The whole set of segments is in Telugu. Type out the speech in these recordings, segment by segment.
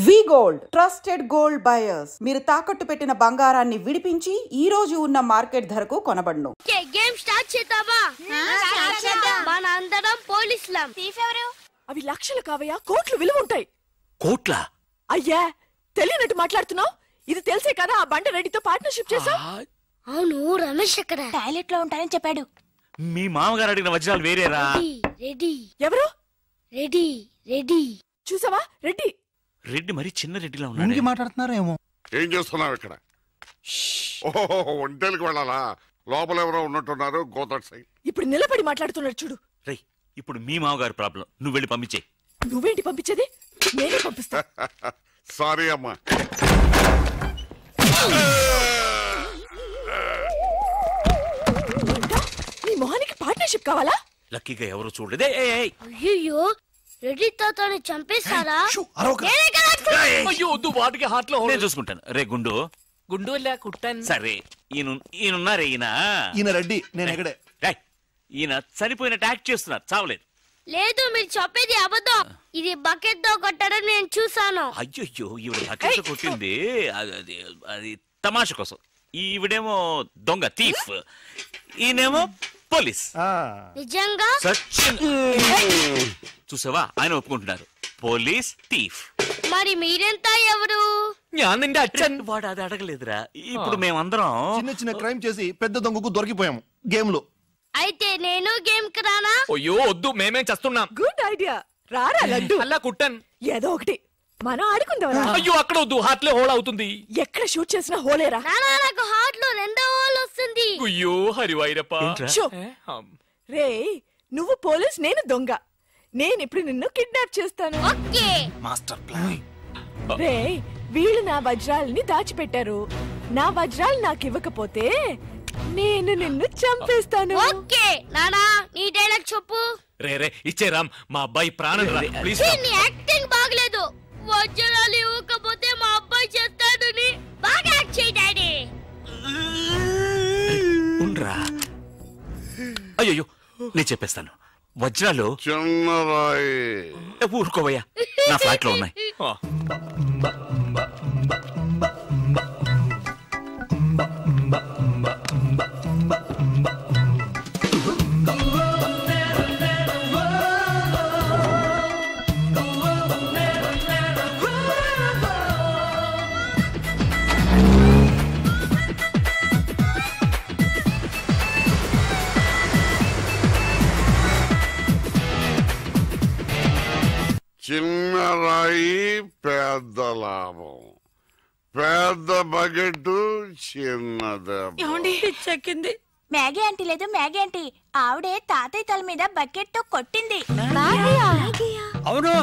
వి గోల్డ్ ట్రస్టెడ్ గోల్డ్ బయర్స్ మీరు తాకట్టు పెట్టిన బంగారాన్ని విడిపించి ఈ రోజు ఉన్న మార్కెట్ ధరకు కొనబడును. గేమ్ స్టార్ట్ చేద్దామా? మన అందరం పోలీసులం. థీఫ్ ఎవరు? అవి లక్షలు కావయ్యా, కోట్లు విలువ ఉంటాయి. కోట్ల? అయ్యా తెలియనట్టు మాట్లాడుతున్నావు. ఇది తెలిసే కదా ఆ బండ రెడ్డితో పార్ట్నర్షిప్ చేసావు. అవును, రమేష్ అక్కడ టాయిలెట్ లో ఉంటానని చెప్పాడు. మీ మామగారు అడిగిన వజ్రాలు వేరేరా? రెడ్డి. ఎవరు? రెడ్డి. రెడ్డి చూసావా? రెడ్డి. రెడ్డి మరి చిన్న రెడ్డిలా ఉన్నాడు. మాట్లాడుతున్నారేమో. ఏం చేస్తున్నావు ఇక్కడ? ఓహో, ఒంటేలకు వెళ్ళాలా? లోపల ఎవరో ఉన్నట్టున్నారు. Go that side. ఇప్పుడు నిలబడి మాట్లాడుతున్నాడు చూడు. రేయ్, ఇప్పుడు మీ మామగారు ప్రాబ్లం, నువ్వు వెళ్ళి పంపించే. నువ్వేంటి పంపించేది? నేనే పంపిస్తా. సారీ అమ్మా. నీ మొహానికి పార్ట్నర్షిప్ కావాలా? లక్కీగా ఎవరు చూడలేదే. అయ్యో, రెడ్డి తాతని చంపేశారా? నేను చూసుకుంటాను. రే గుండు. గుండు కుట్టాను. సరే, ఈయనున్నారే ఈయన రెడ్డి, నేను ఎక్కడే. ఈయన చనిపోయినట్టు యాక్ట్ చేస్తున్నారు, చావలేదు. లేదు, మీరు చెప్పేది అబద్ధం. ఇది బకెట్ తో కొట్టడం నేను చూసాను. అయ్యో, ఈవిడ బకెట్ కొట్టింది అది తమాషా కోసం. ఈవిడేమో దొంగ, థీఫ్. ఈయనేమో పోలీస్. నిజంగా సచిన్ చూసావా, ఆయన ఒప్పుకుంటున్నారు. Police, thief. మరి మీరెంత ఎవరు? వాడు అది అడగలేదురా. ఇప్పుడు మేమందరం చిన్న చిన్న క్రైమ్ చేసి పెద్ద దొంగకు దొరికిపోయాము గేమ్ లో. అయితే నేను గేమ్ కి రానా? అయ్యో వద్దు, మేమేం చేస్తున్నాం. Good idea. రారా లడ్డు. అలా కుట్టాను. ఏదో ఒకటి మనం ఆడుకుందాం. అయ్యో అక్కడ వద్దు, హార్ట్ లో హోల్ అవుతుంది. ఎక్కడ షూట్ చేసినా హోలేరా? నానా, నాకు హార్ట్ లో రెండో హోల్ వస్తుంది. అయ్యో హరివైరప్ప. రే, నువ్వు పోలీస్, నేను దొంగ. నేను ఇప్పుడు నిన్ను కిడ్నాప్ చేస్తాను. ఓకే. Master plan. రే, వీళ్ళు నా వజ్రాలని దాచిపెట్టారు. నా వజ్రాలు నాకు ఇవ్వకపోతే నేను నిన్ను చంపేస్తాను. ఓకే నానా, నీ డైలాగ్ చెప్పు. రే ఇచ్చే రామ్, మా అబ్బాయి ప్రాణం రా ప్లీజ్. నీ యాక్టింగ్ బాగలేదు. వజ్రాలు ఇవ్వకపోతే మా అబ్బాయి చేస్తాడు. బాగా యాక్ట్ చేయి డాడీ. ఉండ్రా. అయ్యో, నేను చెప్పేస్తాను. వజ్రాలు చిన్నరాయి. ఊరుకోవయ్యా, నా ఫ్లాట్ లో ఉన్నాయి. చిన్న రాయి పెద్ద లాభం. పెద్ద బకెట్ చిన్నది. చెక్కింది. మ్యాగీ ఆంటీ లేదు, మ్యాగీ ఆంటీ ఆవిడే తాతయ్య తల మీద బకెట్ తో కొట్టింది. అవును,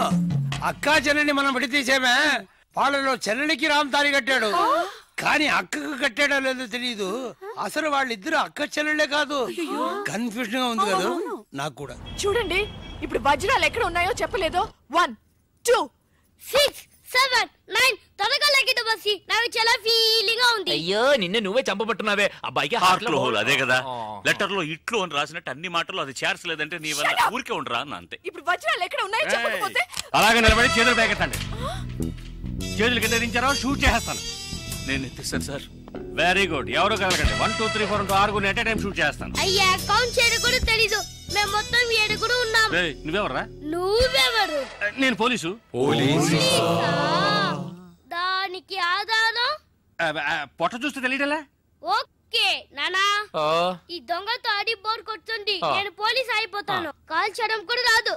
అక్కా చెల్లెని మనం విడితీసేమే. వాళ్ళలో చెల్లెలికి రామ్ తాళి కట్టాడు, కానీ అక్కకు కట్టాడో లేదో తెలియదు. అసలు వాళ్ళిద్దరు అక్క చెల్లెళ్ళే కాదు. కన్ఫ్యూజన్ గా ఉంది కదా నాకు కూడా. చూడండి, ఇప్పుడు వజ్రాలు ఎక్కడ ఉన్నాయో చెప్పలేదు. 1 2 6 7 9 త్వరగా లెక్కిట బస్సి. నాకు చాలా ఫీలింగ్ గా ఉంది. అయ్యో, నిన్ను నువ్వే చంపబట్టున్నావే. అబ్బాయికి హార్ట్ లో హోల్. అదే కదా, లెటర్ లో ఇట్లు అని రాసినట్టు అన్ని మాటలు అది చేర్చలేదంటే నీ వల్ల ఊరికే ఉండరా అన్న అంతే. ఇప్పుడు వజ్రాలు ఎక్కడ ఉన్నాయో చెప్పకపోతే అలాగే నిలబడి చేతులు పేకెత్తండి. చేతులు కింద దించారో షూట్ చేస్తాను. నేను ఎత్తిస్తాను సార్. Very good. ఎవరు కదలకండి. 1 2 3 4 6 ఎట్ టైం షూట్ చేస్తాను. అయ్యా, కౌంట్ చేయడం కూడా తెలీదు. మేము మొత్తం 7 ఉన్నాం. నువ్వెవర్రా? నువ్వెవరు? నేను పోలీసు. దానికి ఆధారం పొట్ట చూస్తే తెలియటలా? ఓకే నానా, ఈ దొంగతో ఆడి బోర్ కొడుతుంది. నేను పోలీస్ అయిపోతాను. కాల్ చేయడం కూడా రాదు.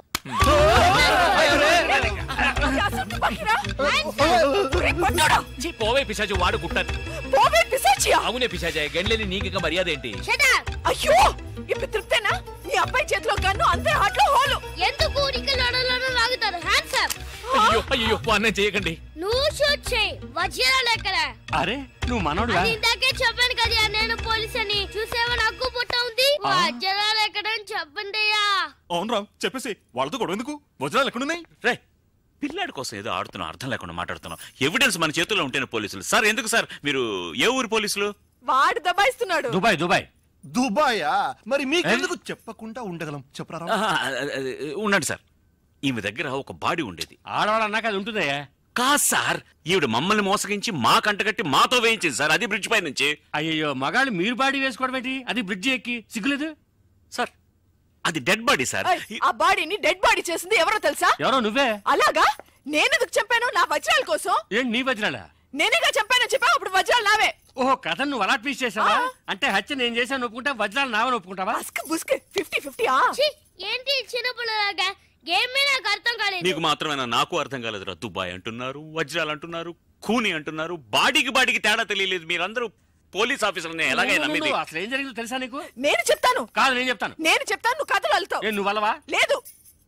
పోవే పిశాచి, వాడు కుట్టాను. పోవే పిశాచియా? అవునే పిశాచి, గండ్లేని నీకు మర్యాద ఏంటి? అయ్యో, ఇప్పుడు తృప్తేనా? నీ అబ్బాయి చేతిలో గన్ను, అంతే హార్ట్ లో హోలు. ఎందుకు ఊరికి లడలను లాగుతారు? Hands up. అయ్యో అన్నం చేయకండి. నువ్వు షూట్ చేయి. వజ్రాలు ఎక్కడ? అరే, నువ్వు మనోడుగా? ఇందాకే చెప్పాను కదా నేను పోలీస్ అని. చూసేవా, నాకు పుట్ట ఉంది. వజ్రాలు ఎక్కడ చెప్పండి అయ్యా. అవును రామ్, చెప్పేసి వాళ్ళతో గొడవ ఎందుకు? వజ్రాలు ఎక్కడున్నాయి? రే, పిల్లాడి కోసం ఏదో ఆడుతున్నాం, అర్థం లేకుండా మాట్లాడుతున్నాం. ఎవిడెన్స్ మన చేతుల్లో ఉంటేనే పోలీసులు. సార్ ఎందుకు సార్ మీరు ఏ ఊరు పోలీసులు? వాడు దబాయిస్తున్నాడు. దుబాయ్. దుబాయా? మరి మీకెందుకు చెప్పకుండా ఉండగలం? చెప్పరా. ఉండండి సార్, ఈమె దగ్గర ఒక బాడీ ఉండేది. ఆడవాళ్ళు అన్నాక అది ఉంటుందయ్యా. కాదు సార్, ఈవిడ మమ్మల్ని మోసగించి మా కంటగట్టి మాతో వేయించింది సార్, అది బ్రిడ్జ్ పై నుంచి. అయ్యో మగాళ్ళు మీరు బాడీ వేసుకోవడం ఏంటి? అది బ్రిడ్జ్ ఎక్కి సిగ్గులేదు సార్. అది డెడ్ బాడీ సార్. ఆ బాడీని డెడ్ బాడీ చేసింది ఎవరో తెలుసా? ఎవరో నువ్వే. అలాగా? నేనెందుకు చంపాను? నా వజ్రాల కోసం. ఏంటి నీ వజ్రాలా? నేనేగా చంపానని చెప్పా, అప్పుడు వజ్రాలు నావే. ఓహో, కథ నువ్వు అలా ట్వీస్ట్ చేసావా? అంటే హత్య నేను చేశాను ఒప్పుకుంటా, వజ్రాలు నావని ఒప్పుకుంటావా? 50-50. ఏంటి చిన్నపిల్లలాగా గేమ్ మీద నాకు అర్థం కాలేదు. నీకు మాత్రమేనా? నాకు అర్థం కాలేదురా. దుబాయ్ అంటున్నారు, వజ్రాలు అంటున్నారు, కూని అంటున్నారు, బాడీకి తేడా తెలియలేదు. మీరందరూ పోలీస్ ఆఫీసర్ని ఎలాగైనా నమ్మింది. అసలు ఏం జరిగిందో తెలుసా నీకు? నేను చెప్తాను. కాదు నేను చెప్తాను. నువ్వు కథలు వెళ్తావు. నువ్వు అలవా? లేదు.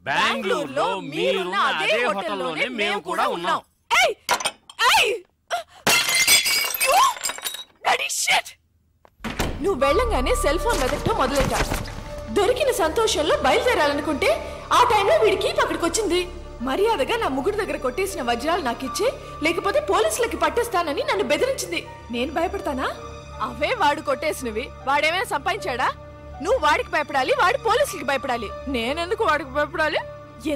బెంగళూరులో మీరున్న అదే హోటల్లోనే మేము కూడా ఉన్నాం. నువ్వు వెళ్ళంగానే సెల్ ఫోన్ వెతకటం మొదలెట్టా. దొరికిన సంతోషంలో బయలుదేరాలనుకుంటే ఆ టైంలో వీడికి అక్కడికి వచ్చింది. మర్యాదగా నా ముగ్గురు దగ్గర కొట్టేసిన వజ్రాలు నాకిచ్చే, లేకపోతే పోలీసులకి పట్టేస్తానని నన్ను బెదిరించింది. నేను భయపడతానా? అవే వాడు కొట్టేసినవి. వాడేమైనా సంపాదించాడా? నువ్వు వాడికి భయపడాలి, వాడు పోలీసులకి భయపడాలి. నేనెందుకు వాడికి భయపడాలి?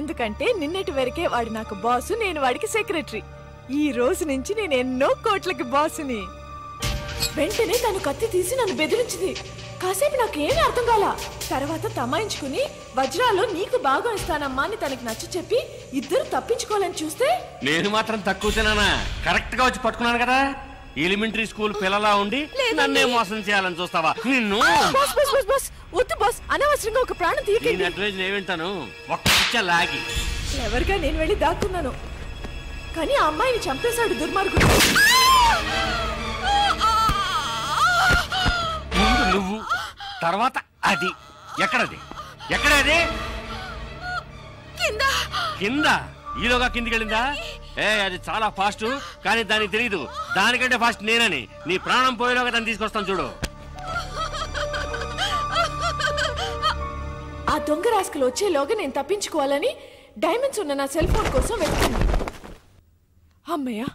ఎందుకంటే నిన్నటి వరకే వాడు నాకు బాసు, నేను వాడికి సెక్రటరీ. ఈ రోజు నుంచి నేను ఎన్నో కోట్లకి బాసుని. వెంటనే తను కత్తి తీసి నన్ను బెదిరించింది. కాసేపు నాకు ఏమీ అర్థం కాల. తర్వాత తమాయించుకుని వజ్రాలు నీకు బాగా ఇస్తానమ్మా అని తనకి నచ్చ చెప్పి ఇద్దరు తప్పించుకోవాలని చూస్తే నేను మాత్రం తక్కువ తినానా? కరెక్ట్ గా వచ్చి పట్టుకున్నాను కదా. ఎలిమెంటరీ స్కూల్ పిల్లలా ఉండి నన్నే మోసం చేయాలని చూస్తావా? నిన్ను వద్దు బాస్, అనవసరంగా ఒక ప్రాణం తీయకండి. అడ్వైజ్ నేను వింటాను. ఒక్క లాగి ఎవరిగా నేను వెళ్ళి దాక్కున్నాను. కానీ ఆ అమ్మాయిని చంపేశాడు దుర్మార్గుడు. ముందు నువ్వు, తర్వాత అది. ఎక్కడది? ఎక్కడది? కింద. ఈలోగా కిందికి వెళ్ళిందా? అది చాలా ఫాస్ట్, కానీ దానికి తెలియదు దానికంటే ఫాస్ట్ నేనని. నీ ప్రాణం పోయేలోగా దాన్ని తీసుకొస్తాను చూడు. ఆ దొంగ రాస్కలు వచ్చేలోగా నేను తప్పించుకోవాలని డైమండ్స్ ఉన్న నా సెల్ ఫోన్ కోసం వెళ్తాను. అమ్మయ్యా,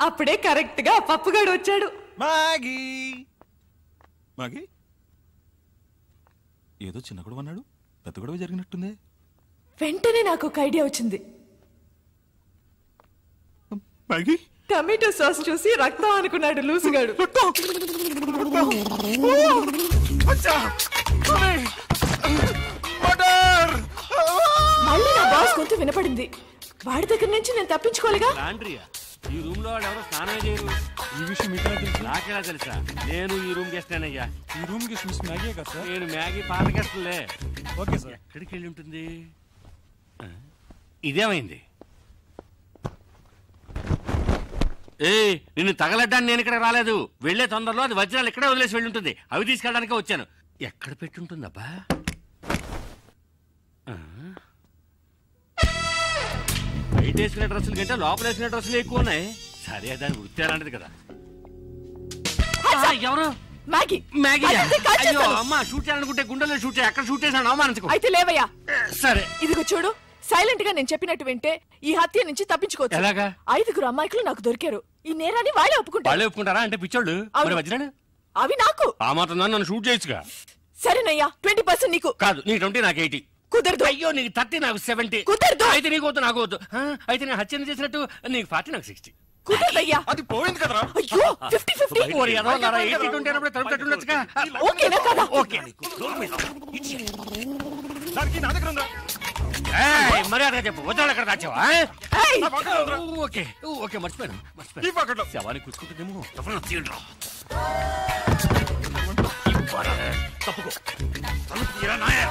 అప్పుడే కరెక్ట్ గా పప్పుగాడు వచ్చాడు. మాగీ మాగీ ఏదో చిన్న గొడవ అన్నాడు, పెద్ద గొడవ జరిగినట్టుంది. వెంటనే నాకు ఒక ఐడియా వచ్చింది. మాగీ టమాటో సాస్ చూసి రక్తం అనుకున్నాడు లూసుగాడు. మళ్ళీ నా బాస్ గొంతు వినపడింది. వాడి దగ్గర నుంచి నేను తప్పించుకోలేగా. ఈ రూమ్ లో ఎవరో స్నానం చేయరు. ఈ విషయం మీకు తెలుసు? నాకెలా తెలుసా? నేను ఈ రూమ్ గెస్టేనయ్యా. ఈ రూమ్ గెస్ట్ మిస్ మ్యాగీ కదా సార్? నేను మ్యాగీ పాత గెస్ట్లే. Okay sir. ఎక్కడికి వెళ్ళి ఉంటుంది? ఇదేమైంది? నిన్ను తగలడ్డానికి నేను ఇక్కడ రాలేదు. వెళ్లే తొందరలో అది వజ్రాలు ఇక్కడే వదిలేసి వెళ్ళి ఉంటుంది. అవి తీసుకెళ్ళడానికే వచ్చాను. ఎక్కడ పెట్టుంటుందబ్బా? బయట వేసుకునే డ్రెస్సుల కంటే లోపల వేసుకునే డ్రెస్సులు ఎక్కువ ఉన్నాయి. సరే, దాని వృత్తి అలాంటిది కదా. ఎవరు? మ్యాగీ. మ్యాగీ? అయ్యో అమ్మా, షూట్ చేయాలనుకుంటే గుండెల్లో షూట్ చేయ. అక్కడ షూట్ చేశాను, అవమానించుకో. అయితే లేవయ్యా. సరే, ఇదిగో చూడు. సైలెంట్ గా నేను చెప్పినట్టు వింటే ఈ హత్య నుంచి తప్పించుకోవచ్చు. ఎలాగా? 5 అమ్మాయికులు నాకు దొరికారు. ఈ నేరాన్ని వాళ్ళే ఒప్పుకుంటారు. వాళ్ళే ఒప్పుకుంటారా? అంటే పిచ్చోళ్ళు. మరి వజ్రాలు అవి నాకు. ఆ మాత్రం నన్ను షూట్ చేయొచ్చుగా. సరేనయ్యా, 20% నీకు. కాదు, నీకు 20, నాకు 80. కుదరదు. అయ్యో, నీకు 30, నాకు 70. కుదరదు. అయితే నీకు వద్దు, నాకు వద్దు. అయితే నేను హత్యను చేసినట్టు నీకు 40, నాకు 60. కుదరదయ్యా. అది పోయింది కదరా. అయ్యో, 50-50. 80-20 అన్నప్పుడు తలుపు కట్టుండొచ్చుగా. ఓకేనా కదా? ఓకే. దానికి నా దగ్గర ఉందా? మర్యాదగా చెప్పు, వజ్రాలు ఎక్కడ దాచావా? ఓకే ఓకే, మర్చిపోయాను. శవాన్ని కూర్చుంటుందేమో. తప్పుకో.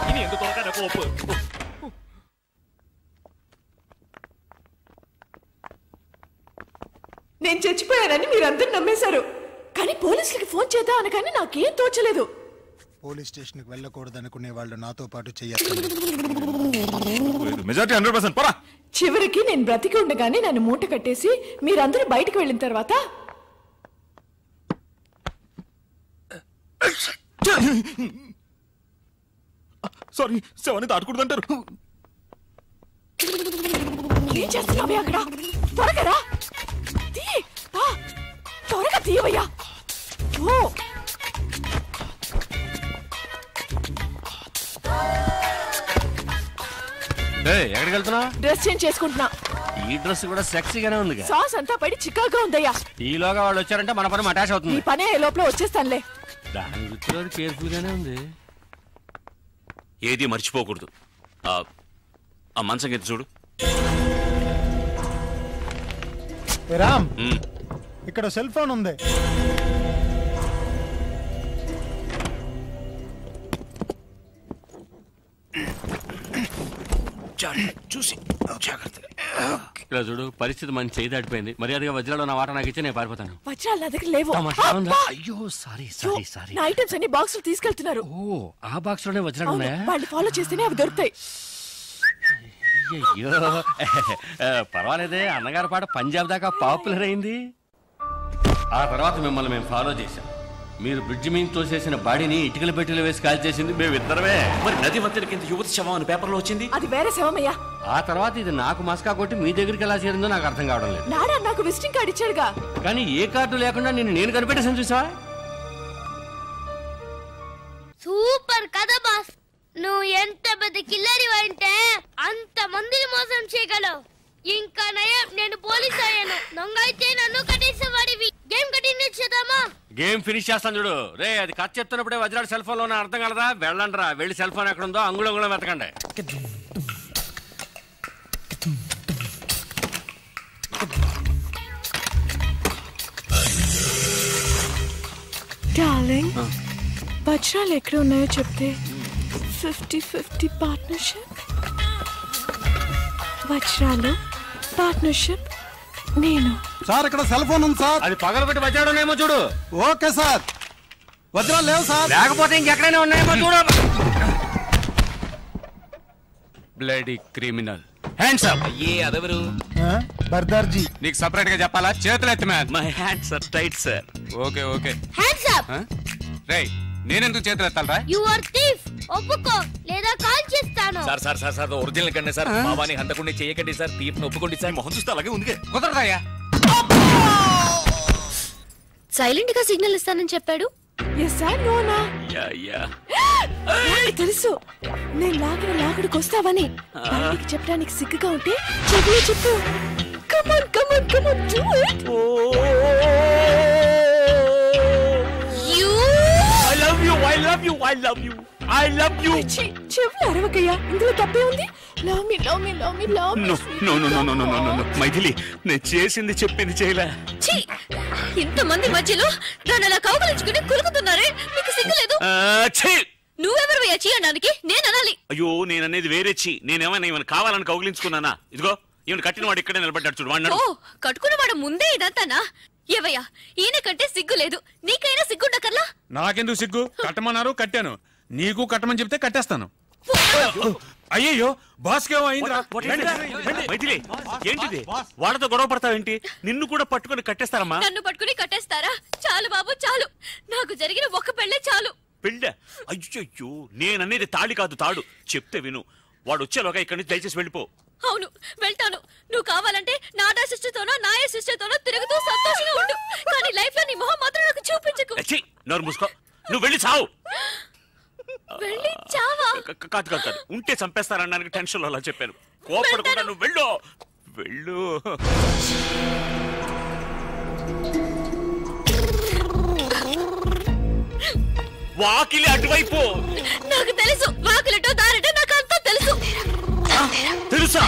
ఇని ఎందుకు తోలక ఒప్పు. నేను చచ్చిపోయానని మీరందరూ నమ్మేశారు. కానీ పోలీసులకి ఫోన్ చేద్దాం అనగానే నాకేం తోచలేదు. పోలీస్ స్టేషన్ కి వెళ్ళకూడదు అనుకునే వాళ్ళు నాతో పాటు చేయాలి. మెజారిటీ 100%. పోరా. చివరికి నేను బ్రతికి ఉండగానే నన్ను మూట కట్టేసి మీరందరూ బయటకు వెళ్ళిన తర్వాత సారీ, శవాన్ని దాటకూడదంటారు. ఏం చేస్తున్నావే అక్కడ? త్వరగా రా. త్వరగా తీయవయ్యా. ఎక్కడికి వెళ్తున్నా? డ్రెస్ చేంజ్ చేసుకుంటున్నా. ఈ డ్రెస్ కూడా సెక్సీగానే ఉంది. సాస్ అంతా పడి చికాగా ఉందయ్యా. ఈలోగా వాళ్ళు వచ్చారంటే మన పని అటాచ్ అవుతుంది. ఈ పనే లోపల వచ్చేస్తానులే. దాని వృత్తిలో కేర్ఫుల్ గానే ఉంది. ఏది మర్చిపోకూడదు. ఆ మంచం కింద చూడు. రామ్, ఇక్కడ సెల్ ఫోన్ ఉంది. చూసి జాగ్రత్తగా. ఇలా చూడు, పరిస్థితి మన చేయి దాటిపోయింది. మర్యాదగా వజ్రాలు నా వాట నాకు ఇచ్చి నేను పారిపోతాను. వజ్రాలు నా దగ్గర లేవు. అయ్యో సారీ. నా ఐటమ్స్ అన్ని బాక్సులు తీసుకెళ్తున్నారు. ఓ, ఆ బాక్స్ లోనే వజ్రాలు ఉన్నాయా? వాళ్ళు ఫాలో చేస్తేనే అవి దొరుకుతాయి. అయ్యో పర్వాలేదే, అన్నగారి పాట పంజాబ్ దాకా పాపులర్ అయింది. ఆ తర్వాత మిమ్మల్ని మేము ఫాలో చేశాం. మీరు బ్రిడ్జ్ మీద తోసేసిన బాడీని ఇటుకల పెట్టెలు వేసి కాల్ చేసింది మేమిద్దరమే. మరి నది మధ్యన కింద యువతి శవం అని పేపర్లో వచ్చింది. అది వేరే శవమయ్యా. ఆ తర్వాత ఇది నాకు మస్కా కొట్టి మీ దగ్గరికి ఎలా చేరిందో నాకు అర్థం కావడం లేదు. నాడా నాకు విజిటింగ్ కార్డు ఇచ్చాడుగా. కానీ ఏ కార్డు లేకుండా నేను కనిపెట్టేసాను చూసా. సూపర్ కదా బాస్. నువ్వు ఎంత పెద్ద కిల్లరి అంటే అంత మందిని మోసం చేయగలవు. ఇంకా నయం, నేను పోలీస్ అయ్యాను. దొంగ అయితే నన్ను కట్టేసేవాడివి. గేమ్ కంటిన్యూ చేద్దామా? గేమ్ ఫినిష్ చేస్తాను చూడు. రే, అది కట్ చెప్తున్నప్పుడే వజ్రాడు సెల్ ఫోన్ లో అర్థం కలదా? వెళ్ళండి రా, వెళ్ళి సెల్ ఫోన్ ఎక్కడ ఉందో అంగుళం వెతకండి. డార్లింగ్, వజ్రాలు ఎక్కడ ఉన్నాయో చెప్తే 50-50 పార్ట్నర్షిప్. వజ్రాలు పార్ట్నర్షిప్ నేను. సార్ ఇక్కడ సెల్ ఫోన్ ఉంది సార్. అది పగలబెట్టి వజ్రాడు ఉన్నాయేమో చూడు. Okay sir. వజ్రాలు లేవు సార్. లేకపోతే ఇంకెక్కడైనా ఉన్నాయేమో చూడు. Bloody criminal. Hands up. అయ్యే అదెవరు? బర్దార్జీ. నీకు సెపరేట్ గా చెప్పాలా? చేతులు ఎత్తి man. My hands are tight sir. Okay. Hands up. రేయ్, నేనెందుకు చేతులు ఎత్తాలరా? You are thief. ఒప్పుకో లేదా కాల్ చేస్తాను. సార్ ఒరిజినల్ కండి సార్. మావాని హంతకుండా చేయకండి సార్. తీర్పును ఒప్పుకోండి సార్. మొహం చూస్తే అలాగే ఉంది. కుదరదయ్యా. సైలెంట్ గా సిగ్నల్ ఇస్తానని చెప్పాడు. తెలుసు నేను లాగడికి వస్తావని. బయటికి చెప్పడానికి సిగ్గుగా ఉంటే చెప్పు. Come on do it. I love you. చెవులు అరవకయ్యా, ఇందులో తప్పే ఉంది. లవ్ మీ. No. మైథిలి, నేను చేసింది చెప్పింది చేయలే. ఇంతమంది మధ్యలో దాన్ని అలా కౌగలించుకుని కులుకుతున్నారే, మీకు సిగ్గులేదు? నువ్వెవరు చేయడానికి? నేను అనాలి. అయ్యో, నేననేది వేరే. నేనేమైనా కావాలని కౌగిలించుకున్నానా? ఇదిగో ఈయన కట్టిన వాడు ఇక్కడే నిలబడ్డాడు చూడు. వాడు కట్టుకున్నవాడు ముందే ఇదంతానా? ఏవయ్యా, ఈయన కంటే సిగ్గు లేదు. నీకైనా సిగ్గుండకర్లా? నాకెందుకు సిగ్గు? కట్టమన్నారు, కట్టాను. నీకు కట్టమని చెప్తే కట్టేస్తాను. అయ్యో, బాస్కేమో అయిందిరా. మైథిలి, ఏంటిది? వాళ్ళతో గొడవ పడతావేంటి? నిన్ను కూడా పట్టుకుని కట్టేస్తారమ్మా? నన్ను పట్టుకుని కట్టేస్తారా? చాలు బాబు చాలు. నాకు జరిగిన ఒక్క పెళ్ళే చాలు. పెళ్ళ? అయ్యో, నేననేది తాళి కాదు, తాడు. చెప్తే విను. వాడు వచ్చేలోగా ఇక్కడి నుంచి దయచేసి వెళ్ళిపో. అవును, వెళ్తాను. నువ్వు కావాలంటే నాడా సిస్టర్తోనో నాయ సిస్టర్తోనో తిరుగుతూ సంతోషంగా ఉండు. కానీ లైఫ్ లో నీ మొహం మాత్రం నాకు చూపించకు. నోరు మూసుకో. నువ్వు వెళ్ళి చావు. వెళ్ళి చావా? కాదు, ఉంటే చంపేస్తారనడానికి టెన్షన్ లో అలా చెప్పాను. కోపడకుండా నువ్వు వెళ్ళు. వాకిలి అటువైపు. నాకు తెలుసు, వాకిలటో దారిటో నాకు అంతా తెలుసు. తెలుసా?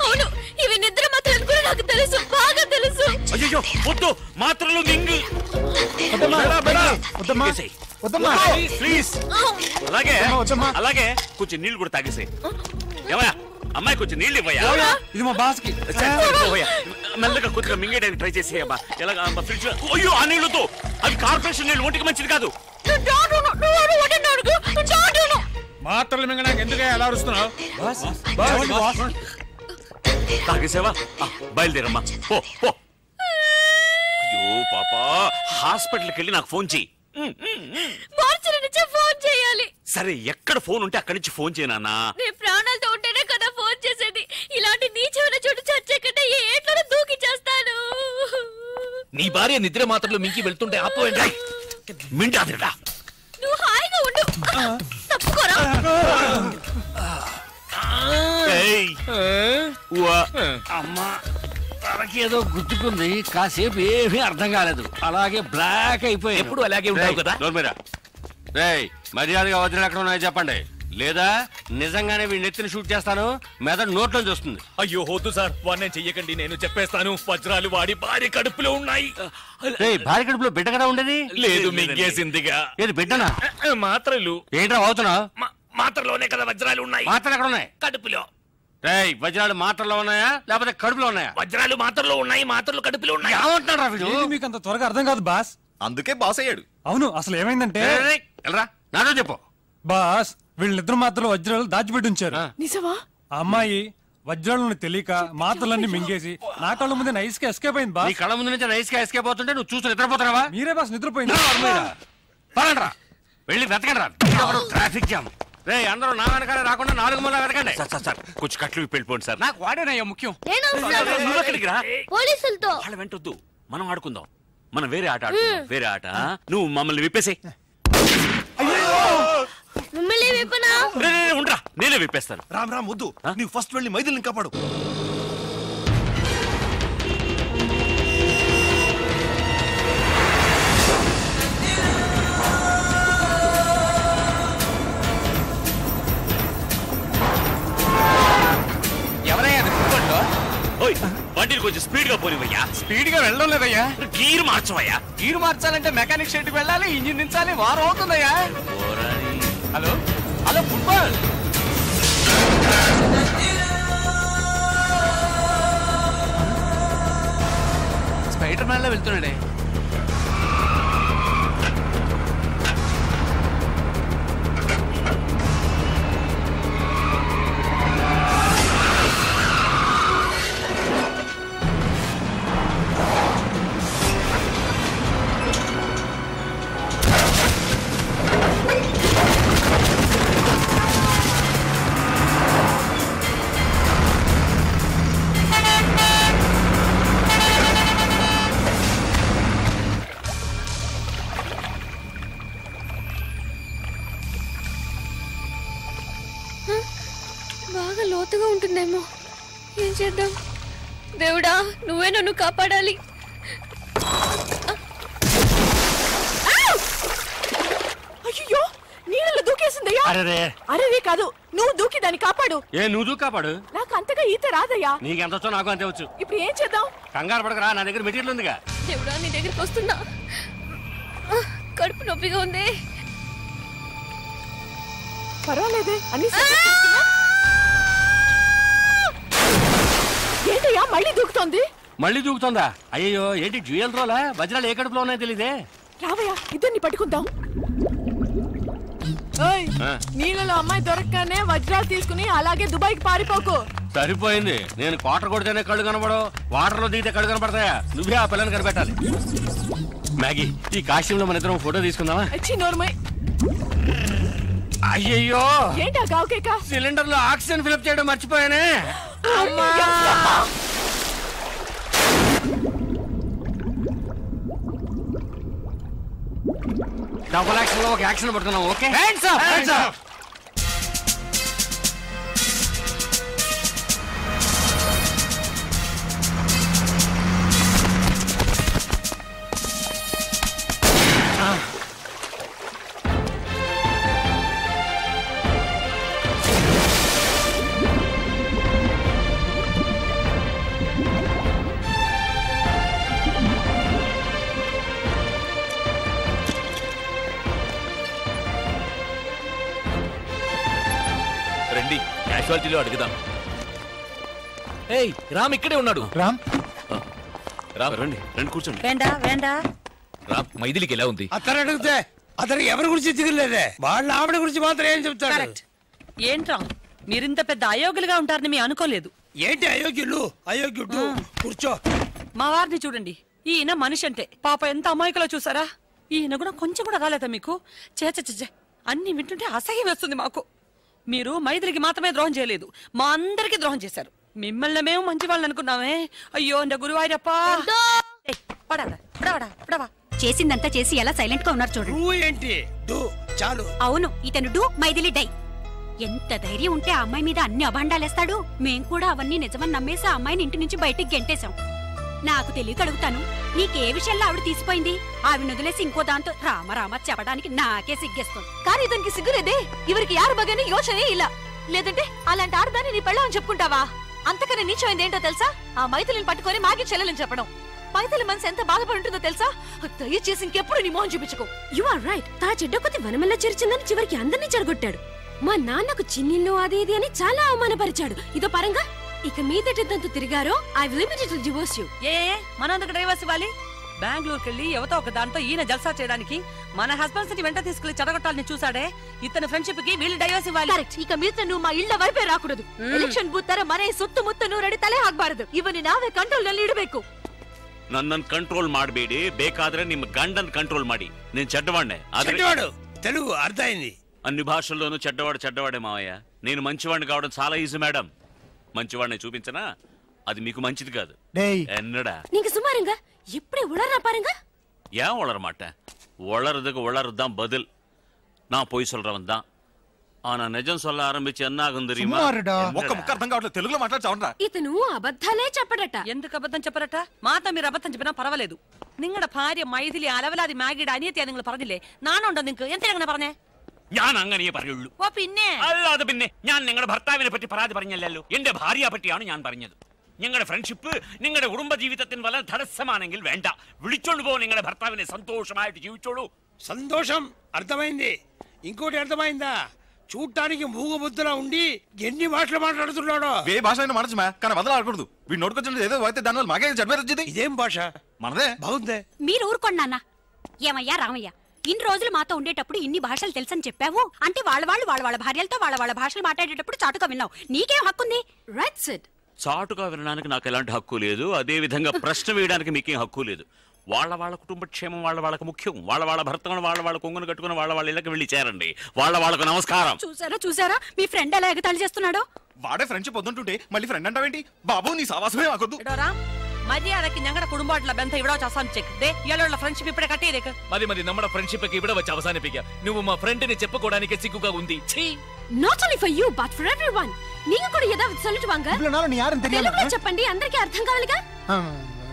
అవును, ఇవి నిద్ర మాత్రం కూడా నాకు తెలుసు, బాగా తెలుసు. అయ్యో, వద్దు, మాత్రలు మింగు. ప్లీజ్. అలాగే కొంచెం నీళ్ళు కూడా తాగేసాయి. ఏమయ్యా, అమ్మాయి కొంచెం నీళ్ళు ఇవ్వయా. ఇది మా బాస్ కి. మెల్లగా కొద్దిగా మింగేయడానికి ట్రై చేసేయమ్మా. ఎలాగా ఫ్రిడ్జ్? అయ్యో, ఆ నీళ్ళతో. అవి కార్పొరేషన్ నీళ్ళు, ఒంటికి మంచిది కాదు. మాత్రలు మింగడానికి ఎందుకే ఎలా అరుస్తున్నావు? తాగేసేవా? బయలుదేరమ్మా, పో. అయ్యో పాపా, హాస్పిటల్కి వెళ్ళి నాకు ఫోన్ చెయ్యి. ఫోన్ చేయాలి. సరే, ఎక్కడ ఫోన్ ఉంటే అక్కడి నుంచి ఫోన్ చేయనా? నీ ప్రాణాలతో ఉంటేనే కదా ఫోన్ చేసేది. ఇలాంటి నీచమైన చోటు చచ్చే కంటే ఏట్లో దూకి చేస్తాను. నీ భార్య నిద్ర మాత్రలు మింకి వెళ్తుంటే ఆపోయండి. నువ్వు హాయిగా ఉండు. తప్పుకోరా. అమ్మా తనకేదో గుర్తుకుంది, కాసేపు ఏమీ అర్థం కాలేదు, అలాగే బ్లాక్ అయిపోయి. ఎప్పుడు అలాగే ఉంటావు కదా. రేయ్ మర్యాదగా వజ్రాలు ఎక్కడ ఉన్నాయో చెప్పండి, లేదా నిజంగానే వీడిని ఎత్తిని షూట్ చేస్తాను, మెదడు నోట్లో చూస్తుంది. అయ్యో వద్దు సార్, వాడిని చెయ్యకండి, నేను చెప్పేస్తాను. వజ్రాలు వాడి భార్య కడుపులో ఉన్నాయి. భార్య కడుపులో బిడ్డ కదా ఉండేది? లేదు, మింగేసిందిగా. ఏది బిడ్డనా? మాత్రలు. ఏంట్రా అవుతున్నావు? మాత్రలోనే కదా వజ్రాలు ఉన్నాయి. మాత్రలు ఎక్కడ ఉన్నాయి? కడుపులో. రేయ్ వజ్రాలు మాత్రలో ఉన్నాయా లేకపోతే కడుపులో ఉన్నాయా? వజ్రాలు మాత్రలో ఉన్నాయి, మాత్రలు కడుపులో ఉన్నాయి. ఏమంటున్నారా వీడు? మీకు అంత త్వరగా అర్థం కాదు బాస్. అందుకే బాస్ అయ్యాడు. అవును, అసలు ఏమైందంటే నాతో చెప్పు బాస్. వీళ్ళిద్దరు మాత్రం వజ్రాలు దాచిపెట్టి ఉంచారు. నిజమా? ఆ అమ్మాయి వజ్రాలను తెలియక మాత్రలన్నీ మింగేసి నా కళ్ళ ముందే నైస్ గా ఎస్కేప్ అయింది బాస్. నీ కళ్ళ ముందు నుంచి నైస్ గా ఎస్కేప్ అవుతుంటే నువ్వు చూసి నిద్రపోతున్నావా? మీరే బాస్ నిద్రపోయింది. పదండ్రా వెళ్ళి వెతకండి. Traffic jam. రే అందరూ నా వెనకాల రాకుండా 4 మూల వెతకండి. సార్ కొంచెం కట్లు వెళ్ళిపోండి సార్. నాకు వాడేనయ్యా ముఖ్యం. నువ్వు ఎక్కడికి రా? పోలీసులతో. వాళ్ళ వెంటొద్దు, మనం ఆడుకుందాం. మనం వేరే ఆట ఆడుకుందాం. వేరే ఆట. నువ్వు మమ్మల్ని విప్పేసే. మిమ్మల్ని విప్పనా? ఉండరా, నేనే విప్పేస్తాను. రామ్ వద్దు, నీవు ఫస్ట్ వెళ్ళి మైథిలిని కాపాడు. ఎవరయ్యా బండిని కొంచెం స్పీడ్ గా పోనివయ్యా. స్పీడ్ గా వెళ్ళడం లేదయ్యా. గీరు మార్చవయ్యా. గీరు మార్చాలంటే మెకానిక్ షెడ్ కి వెళ్ళాలి, ఇంజిన్ దించాలి, వారం అవుతుందయ్యా. Hello hello football. Spider man లో వెళ్తున్నాడే. బాగా లోతుగా ఉంటుందేమో, ఏం చేద్దాం? దేవుడా, నువ్వే నన్ను కాపాడాలి. అయ్యో, నీళ్ళలో దూకేసిందయ్యా. అరే కాదు, నువ్వు దూకి దాన్ని కాపాడు. నువ్వు దూకి కాపాడు? నాకు అంతగా ఈత రాదయ్యా. నీకెంత వచ్చో నాకు అంతే వచ్చు. ఇప్పుడు ఏం చేద్దాం? కంగారు పడకరా, నా దగ్గర మెటీరియల్ ఉందిగా. దేవుడా, నీ దగ్గరికి వస్తున్నా. కడుపు నొప్పిగా ఉంది. పర్వాలేదే అని. ఏంటయ్యా మళ్ళీ దూకుతోంది? మళ్ళీ దూకుతుందా? అయ్యో, ఏంటి డ్యూయల్ రోలా? వజ్రాలు ఏ కడుపులో ఉన్నాయో తెలీదే. రావయ్యా, ఇద్దరిని పట్టుకుందాం. నీళ్ళలో అమ్మాయి దొరకగానే వజ్రాలు తీసుకుని అలాగే దుబాయ్కి పారిపోకు. సరిపోయింది. నేను క్వార్టర్ కొడితేనే కళ్ళు కనబడవు, వాటర్ లో దిగితే కళ్ళు కనపడతాయా? నువ్వే ఆ పిల్లని కనిపెట్టాలి. మ్యాగీ, ఈ కాశ్యంలో మన ఇద్దరం ఫోటో తీసుకుందామా? అయ్యయ్యో, ఏంటా గావుకేక? సిలిండర్ లో ఆక్సిజన్ ఫిల్అప్ చేయడం మర్చిపోయానే. డబుల్ యాక్షన్ లో ఒక యాక్షన్ పడుతున్నాం. Okay, hands up, hands up. రండి, క్యాజువాలిటీలో అడుగుదాం. ఏయ్, రామ్ ఇక్కడే ఉన్నాడు. రామ్ రండి రండి, కూర్చోండి. రామ్, మైథిలికి ఎలా ఉంది? అతను అడిగితే అతను ఎవరి గురించి తిరగలేదే, వాళ్ళ ఆవిడ గురించి మాత్రం ఏం చెప్తాడు? ఏంట్రా, మీరింత పెద్ద అయోగ్యులుగా ఉంటారని మేము అనుకోలేదు. ఏంటి అయోగ్యులు? అయోగ్యుడు కూర్చో. మా వారిని చూడండి, ఈయన మనిషి అంటే పాప ఎంత అమాయకులో చూసారా? ఈయన కూడా కొంచెం కూడా రాలేదా మీకు? చే అన్ని వింటుంటే అసహ్యం వేస్తుంది మాకు. మీరు మైథిలికి మాత్రమే ద్రోహం చేయలేదు, మా అందరికి ద్రోహం చేశారు. మిమ్మల్ని మేము మంచి వాళ్ళని అనుకున్నామే. అయ్యో నా గురువాయిరప్పా. చేసిందంతా చేసి ఎలా సైలెంట్ గా ఉన్నారు చూడండి. ఏంటి చాలు. అవును, ఇతను డూ మైథిలి డై. ఎంత ధైర్యం ఉంటే ఆ అమ్మాయి మీద అన్ని అభాండాలేస్తాడు. మేం కూడా అవన్నీ నిజమని నమ్మేసి ఆ అమ్మాయిని ఇంటి నుంచి బయటికి గెంటేశాం. నాకు తెలియక అడుగుతాను, నీకే విషయంలో ఆవిడ తీసిపోయింది? ఆవిడ వదిలేసి ఇంకో దాంతో రామ చెప్పడానికి నాకే సిగ్గేస్తుంది. కానీ ఇతనికి సిగ్గులేదే. ఇవరికి యారు బగానే యోచనే ఇలా. లేదంటే అలాంటి ఆడదాన్ని నీ పెళ్ళామని చెప్పుకుంటావా? అంతకన్నా నీచమైంది ఏంటో తెలుసా? ఆ మైథిలిని పట్టుకొని మాకి చెల్లెలని చెప్పడం. మైథిలి మనసు ఎంత బాధపడి ఉంటుందో తెలుసా? దయచేసి ఇంకెప్పుడు నీ మోహన్ చూపించుకో. You are right. తా చెడ్డ కొద్ది వనమల్లా చేర్చిందని చివరికి అందరినీ చెడగొట్టాడు. మా నాన్నకు చిన్నిల్లు అది ఇది అని చాలా అవమానపరిచాడు. ఇదో పరంగా ఇక మీదటంతా తిరిగారో I will immediately divorce you. మనందుకు డైవర్స్ ఇవ్వాలి? బెంగళూరుకి వెళ్ళి ఎవతో ఒక దాంతో ఈయన జల్సా చేయడానికి మన హస్బెండ్స్ ని వెంట తీసుకెళ్లి చెడగొట్టాలని చూసాడే. ఇతని ఫ్రెండ్షిప్ కి వీళ్ళు డైవర్స్ ఇవ్వాలి. కరెక్ట్. ఇక మీద నువ్వు మా ఇళ్ళ వైపే ರಾಕೂಡದು. ಎಲೆಕ್ಷನ್ ಬೂತ್ ತರ ಮನೆ ಸುತ್ತಮುತ್ತ ನೂರಡಿ ತಲೆ ಹಾಕಬಾರದು. ಇವನು ನಾವೇ ಕಂಟ್ರೋಲ್ ನಲ್ಲಿ ಇಡಬೇಕು. ನನ್ನನ್ನು ಕಂಟ್ರೋಲ್ ಮಾಡಬೇಡಿ, ಬೇಕಾದ್ರೆ ನಿಮ್ಮ ಗಂಡನ್ ಕಂಟ್ರೋಲ್ ಮಾಡಿ. నేను చెడ్డవాడినే. చెడ్డవాడు తెలుగు అర్థమైంది. అన్ని భాషల్లోనూ చెడ్డవాడే మావయ్య. నేను మంచివాడిని కావడం చాలా ఈజీ మేడం. మంచివాడిని చూపించనా? అది మీకు మంచిది కాదు. ఎన్నడా நீங்க சும்மாருங்க. எப்படி உளறா பாருங்க. ஏன் உளர மாட்டேன்? உளறதுக்கு உளறதுதான் பதில். நான் பொய் சொல்றவன் தான். ஆனா நிஜம் சொல்ல ఆరంభించి ఎన్నాగం தெரியுமா? ఒక్క ముక్క అర్థం కావట్లేదు. తెలుగులో మాట్లాడచావరా? ఇతను అబద్ధాలే చెప్పడట. ఎందుకు అబద్ధం చెప్పరట? మాత మీరు అబద్ధం చెప్పినా పర్వాలేదు. നിങ്ങളുടെ ഭാര്യ മൈഥിലി അലവലാതി മാഗിയുടെ അനിയത്തിയാ നിങ്ങൾ പറഞ്ഞില്ലേ? നാണുണ്ടോ നിങ്ങൾക്ക്? എന്തിനാ പറഞ്ഞേ? ഞാൻ അങ്ങനെ പറയുള്ളൂ. ഓ പിന്നെ അല്ലാതെ പിന്നെ ഞാൻ നിങ്ങളുടെ ഭർത്താവിനെ പറ്റി പരാതി പറഞ്ഞല്ലോ. എന്റെ ഭാര്യയെ പറ്റിയാണ് ഞാൻ പറഞ്ഞത്. നിങ്ങളുടെ ഫ്രണ്ട്ഷിപ്പ് നിങ്ങളുടെ കുടുംബ ജീവിതത്തിന് വളരെ തടസ്സമാണെങ്കിൽ വേണ്ട, വിളിച്ചോണ്ട് പോ നിങ്ങളുടെ ഭർത്താവിനെ. సంతోషമായിട്ട് జీవించోడు. సంతోషం అర్థమైంది. ఇంకోటి అర్థమైందా? చూడటానికి మూగబుద్ధలా ఉండి ఎన్ని భాషలు మాట్లాడుతున్నాడో. ఏ భాష అయినా మాట్లాడచ్చు, కానీ వదలాడకూడదు. వీడు నోటుకొచ్చిన ఏదో అయితే దానివల్ల మాకే జడ్మేర్ వచ్చింది. ఇదేం భాష? మనదే. బాగుందే. మీరు ఊరుకోండి నాన్న. ఏమయ్యా రామయ్య, ఇన్ని రోజులు మాతో ఉండేటప్పుడు ఇన్ని భాషలు తెలుసని చెప్పావు అంటే వాళ్ళ భార్యలతో వాళ్ళ భాషలు మాట్లాడేటప్పుడు చాటుగా విన్నావు. నీకేం హక్కుంది? Right set. చాటుగా వినడానికి నాకు ఎలాంటి హక్కు లేదు. అదే విధంగా ప్రశ్న వేయడానికి మీకేం హక్కు లేదు. వాళ్ళ కుటుంబ క్షేమం వాళ్ళకు ముఖ్యం. వాళ్ళ భర్తను వాళ్ళ కొంగును కట్టుకుని వాళ్ళ ఇళ్ళకి వెళ్ళి చేరండి. వాళ్ళకు నమస్కారం. చూసారా మీ ఫ్రెండ్ ఎలా ఎగతాళి చేస్తున్నాడో? వాడే ఫ్రెండ్షిప్ వద్దుంటుంటే మళ్ళీ ఫ్రెండ్ అంటావేంటి? బాబు నీ సావాసమే మాకొద్దు. മര്യാദക്ക് ഞങ്ങളുടെ കുടുംബമായിട്ടുള്ള ബന്ധം ഇവിടെ വെച്ച് അവസാനിച്ചേക്ക്. ഇയാളുള്ള ഫ്രണ്ട്ഷിപ്പ് ഇവിടെ കട്ട് ചെയ്തേക്ക്. മതി നമ്മുടെ ഫ്രണ്ട്ഷിപ്പ് ഒക്കെ ഇവിടെ വെച്ച് അവസാനിപ്പിക്കാം. నువ్వు మా ఫ్రెండ్ని చెప్పుకోవడానికి సిగ్గుగా ఉంది. Not only for you but for everyone. நீங்க கூட ஏதாவது சொல்லிட்டு வாங்க. ఇప్పుడున్నాను నీ యారని తెలియాలి. తెలుగులో చెప్పండి, అందరికీ అర్థం కావాలిగా.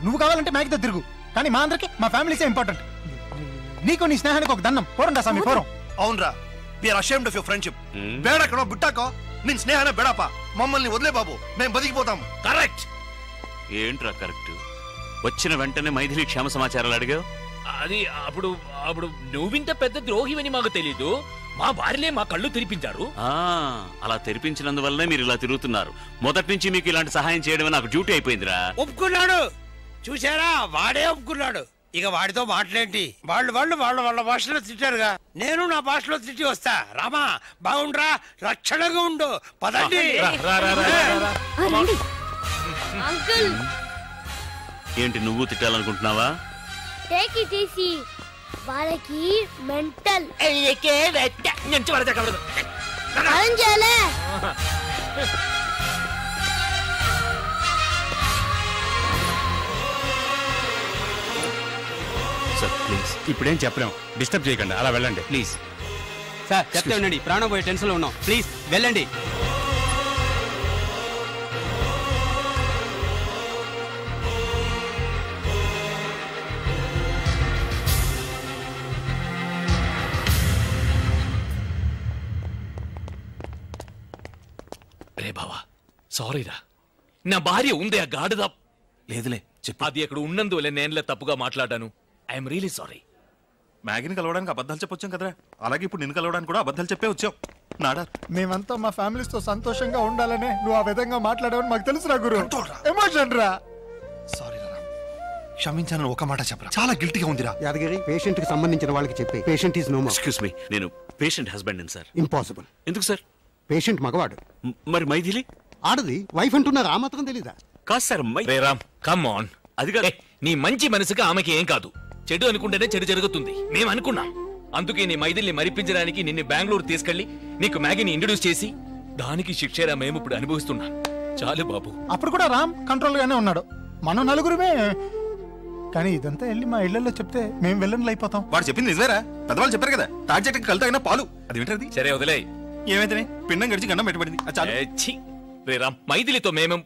నువ్వు కావాలంటే మ్యాగ్తో తిరుగు, కానీ మా అందరికి మా ఫ్యామిలీసే ఇంపార్టెంట్. నీకు నీ స్నేహానికి ఒక దండం. పోరండా స్వామి పోరం. అవునరా, we are ashamed of your friendship. బేడకనో బుట్టాకో నీ స్నేహానే బెడాపా. మమ్మల్ని వదిలే బాబు, మేము బతికిపోతాము. కరెక్ట్. ఏంట్రా కరెక్ట్? వచ్చిన వెంటనే మైథిలి క్షేమ సమాచారాలు అడిగావు. అది అప్పుడు నువ్వింత పెద్ద ద్రోహివని మాకు తెలీదు. మా భార్యలే మా కళ్ళు తెరిపించారు. అలా తెరిపించినందువల్లనే మీరు ఇలా తిరుగుతున్నారు. మొదటి నుంచి మీకు ఇలాంటి సహాయం చేయడం నాకు డ్యూటీ అయిపోయిందిరా. ఒప్పుకున్నాడు. చూసారా, వాడే ఒప్పుకున్నాడు. ఇక వాడితో మాట్లాడేంటి? వాళ్ళ భాషలో తిట్టారుగా, నేను నా భాషలో తిట్టి వస్తా. రామా బాగుండ్రా, రక్షణగా ఉండు. పదండి. అంకుల్, ఏంటి నువ్వు తిట్టాలనుకుంటున్నావా? Take it easy. వాళ్ళకి మెంటల్. Sir please. ఇప్పుడేం చెప్పలేం, డిస్టర్బ్ చేయకండి, అలా వెళ్ళండి ప్లీజ్. సార్ చెప్తే ఉండండి, ప్రాణం పోయే టెన్షన్ లో ఉన్నాం. ప్లీజ్ వెళ్ళండి. రే బావా, సారీరా. నా భార్య ఉంది ఆ గాడిద. లేదులే చెప్పు. అది అక్కడ ఉన్నందువల్ల నేనులే తప్పుగా మాట్లాడాను. I'm really sorry. మ్యాగీని కలవడానికి అబద్ధాలు చెప్పొచ్చాం కదరా, అలాగే ఇప్పుడు నిన్ను కలవడానికి కూడా అబద్ధాలు చెప్పే వచ్చాం. నాడా మేమంతా మా ఫ్యామిలీస్ తో సంతోషంగా ఉండాలనే నువ్వు ఆ విధంగా మాట్లాడావని మాకు తెలుసురా గురు. ఎమోషన్ రా. సారీ రా, క్షమించాలని ఒక మాట చెప్పరా. చాలా గిల్టీగా ఉందిరా. యాదగిరి, పేషెంట్ కి సంబంధించిన వాళ్ళకి చెప్పి patient is no more. Excuse me, నేను పేషెంట్ హస్బెండ్ సార్. ఇంపాసిబుల్. ఎందుకు సార్? పేషెంట్ మగవాడు. మరి మైథిలి ఆడది. వైఫ్ అంటున్నారు, ఆ మాత్రం తెలీదా? కాదు sir. Ray Ram, come on. అది కాదు. నీ మంచి మనసుగా ఆమెకి ఏం కాదు. చెడు అనుకుంటేనే చెడు జరుగుతుంది. మేము అనుకున్నాం. అందుకే నీ మైథిల్ని మరిపించడానికి నిన్ను బెంగళూరు తీసుకెళ్లి నీకు మ్యాగీని ఇంట్రడ్యూస్ చేసి దానికి శిక్షరా మేము ఇప్పుడు అనుభవిస్తున్నాం. చాలు బాబు. అప్పుడు కూడా రామ్ కంట్రోల్ గానే ఉన్నాడు. మనం నలుగురుమే. కానీ ఇదంతా వెళ్ళి మా ఇళ్లలో చెప్తే మేము వెళ్ళని అయిపోతాం. వాడు చెప్పింది నిజమేరా. పెద్దవాళ్ళు చెప్పారు కదా, తాటి చెట్టుకి కలుతాగిన పాలు. అది ఏంటది? సరే వదిలే. ఏమైతే పిండం గడిచి గండం పెట్టబడింది రే రామ్, మైథిలితో మేమేం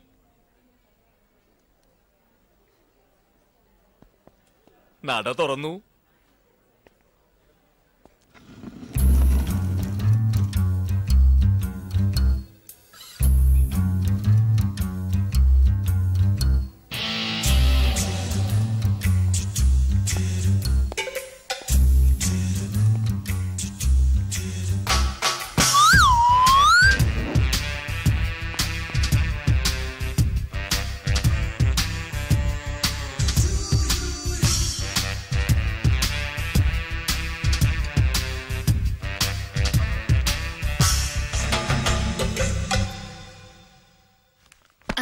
നട തുറന്നു.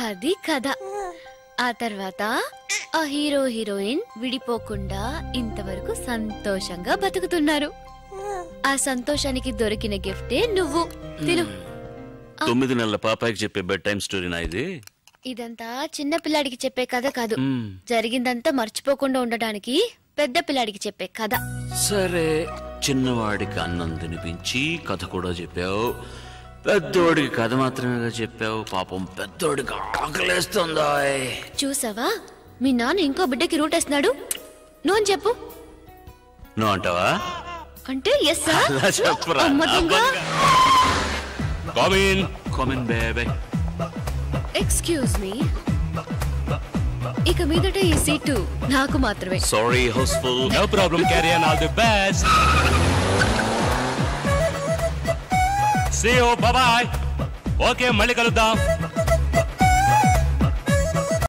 అది కథ. ఆ తర్వాత ఆ హీరో హీరోయిన్ విడిపోకుండా ఇంతవరకు సంతోషంగా బతుకుతున్నారు. ఆ సంతోషానికి దొరికిన గిఫ్టే నువ్వు తిను. 9 నెలల పాపాయికి చెప్పే బెడ్ టైం స్టోరీనా ఇది? ఇదంతా చిన్న పిల్లాడికి చెప్పే కథ కాదు, జరిగిందంతా మర్చిపోకుండా ఉండడానికి పెద్ద పిల్లాడికి చెప్పే కథ. సరే, చిన్నవాడికి అన్నం తినిపించి కథ కూడా చెప్పావు, పెద్దోడికి కథ మాత్రమే చెప్పావు. పాపం పెద్దోడికి ఆకలేస్తుందా? చూసావా, మీ నాన్న ఇంకో బిడ్డకి రూట్ వేస్తున్నాడు. నువ్వు అని చెప్పు. నువ్వు అంటావా? అంటే ఎస్ సార్. అలా చెప్పురా. ఎక్స్క్యూజ్ మీ, ఇక మీదట ఈ సీటు నాకు మాత్రమే. Sorry house full. No problem, carry on, all the best. See you, bye bye. Okay, మళ్ళీ కలుద్దాం.